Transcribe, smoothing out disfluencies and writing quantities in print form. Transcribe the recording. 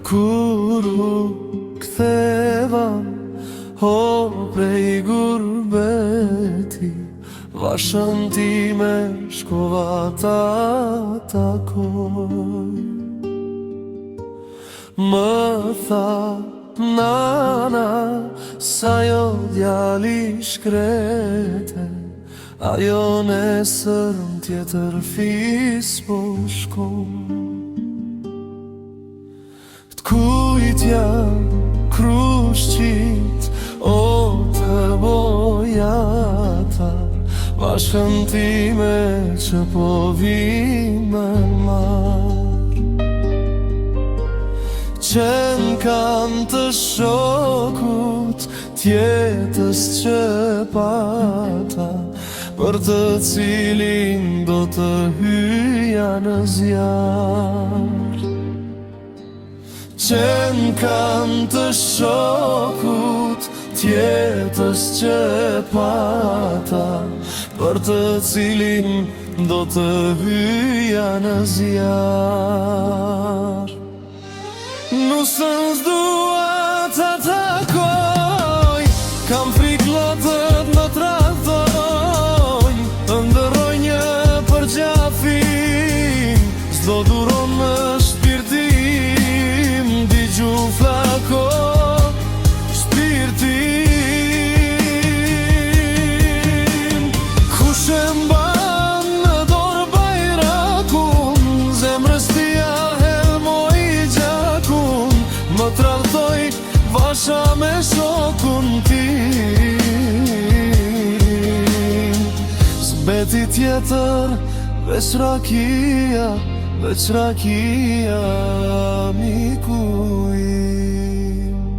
Kur u ktheva o prej gurbeti, vashën time shkova ta takoj. Më tha nana, sa jo djali shkrete, ajo nesër tjetër fis po shkon. T'kujtja krushqit o të bojata, vashën time që po vime marr. Qenë kanë të shokut tjetës që pata, për të cilin do të hyja në zjarr. Qenë kanë të shokut tjetës që pata, për të cilin do të hyja në zjarr. Nusën s'dua të takoj, kam frik lotët më tradhojnë, ndërroj një përgjafim, s'do duron më shpirtim, digju flako shpirtim. Kush e mban në dorë bajrakun, zemrës tia helmoj gjakun, më tradhtoj vasha me shokun tim. S'beti tjetër veç rakia, miku